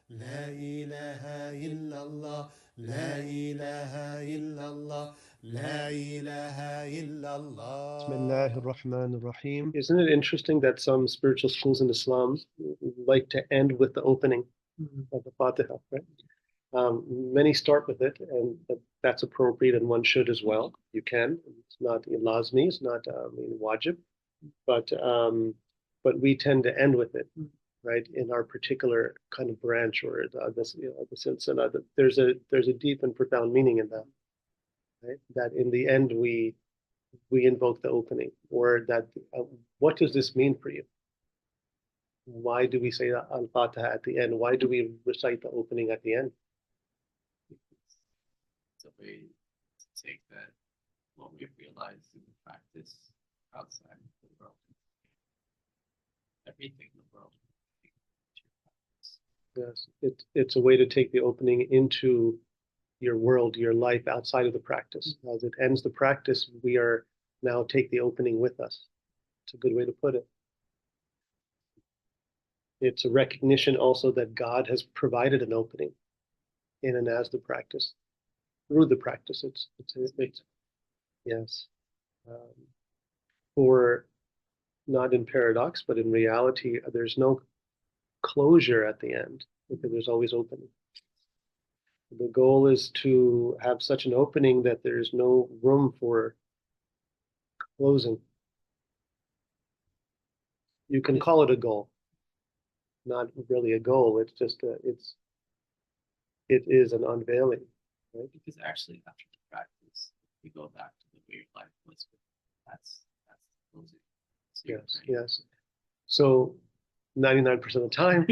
لا إله إلا الله لا إله إلا الله لا إله إلا الله. Bismillahir Rahmanir Rahim. Isn't it interesting that some spiritual schools in Islam like to end with the opening of the Fatiha, right? Many start with it, and that's appropriate, and one should as well. You can. It's not lazmi, it's not wajib, but we tend to end with it, right? In our particular kind of branch or the silsila, there's a deep and profound meaning in that, right? That in the end we invoke the opening, or that what does this mean for you? Why do we say al-Fatiha at the end? Why do we recite the opening at the end? It's a way to take that what we've realized in the practice outside of the world. Everything in the world. Yes, it's a way to take the opening into your world, your life outside of the practice. As it ends the practice, we are now take the opening with us. It's a good way to put it. It's a recognition also that God has provided an opening in and as the practice, through the practice. It's yes. Or not in paradox, but in reality, there's no closure at the end because there's always opening. The goal is to have such an opening that there's no room for closing. You can call it a goal. Not really a goal. It's just it is an unveiling, right? Because actually, after the practice, we go back to the way your life was. That's the closing. Yes, yes. So 99% of the time,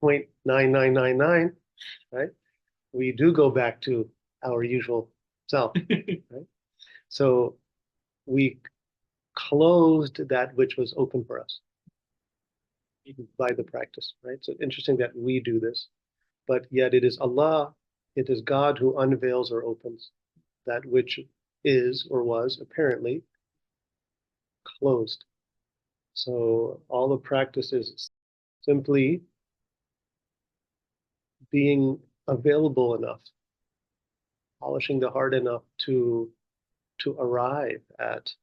0.9999, right? We do go back to our usual self, right? So we closed that which was open for us by the practice, right? So interesting that we do this, but yet it is Allah, it is God who unveils or opens that which is or was apparently closed. So all the practice is simply being available enough, polishing the heart enough to arrive at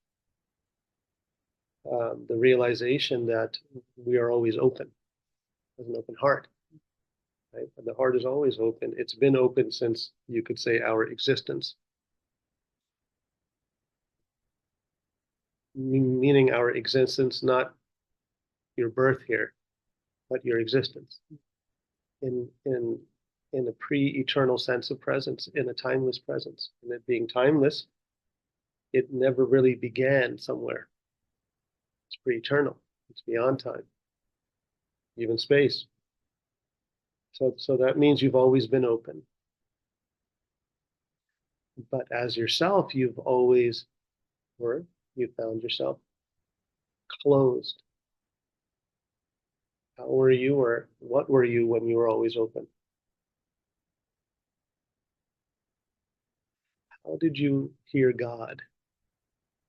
the realization that we are always open, as an open heart. Right? And the heart is always open. It's been open since, you could say, our existence. Meaning our existence, not your birth here, but your existence. In a pre-eternal sense of presence, in a timeless presence. And it being timeless, it never really began somewhere. It's pre-eternal. It's beyond time, even space. So that means you've always been open. But as yourself, you've always, or you found yourself closed. How were you, or what were you when you were always open? How did you hear God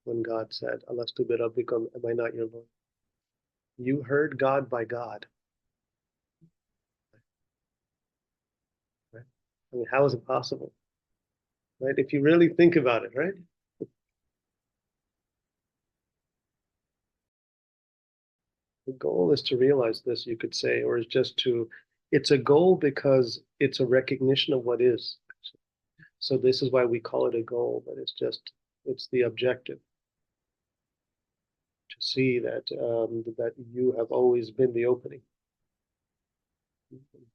when God said, Alastu bi rabbikum, am I not your Lord? You heard God by God. Right? I mean, how is it possible? Right? If you really think about it, right? The goal is to realize this, you could say, or is just to, it's a goal because it's a recognition of what is. So this is why we call it a goal, but it's the objective. To see that that you have always been the opening.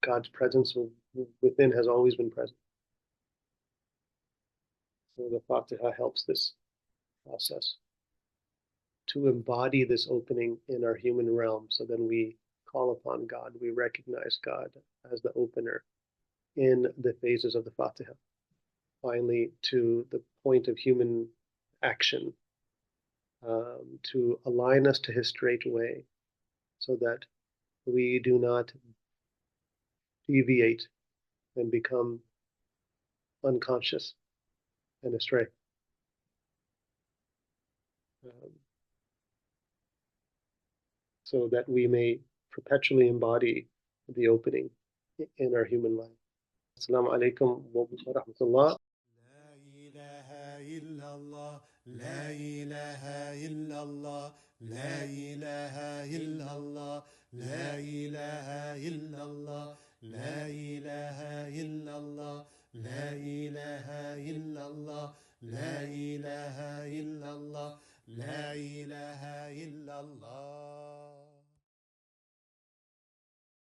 God's presence within has always been present. So the Fatiha helps this process to embody this opening in our human realm. So then we call upon God, we recognize God as the opener in the phases of the Fatiha. Finally, to the point of human action, to align us to his straight way so that we do not deviate and become unconscious and astray. So that we may perpetually embody the opening in our human life. Assalamu alaikum wa rahmatullah. لا إله إلا الله لا إله إلا الله لا إله إلا الله لا إله إلا الله لا إله إلا الله لا إله إلا الله لا إله إلا الله لا إله إلا الله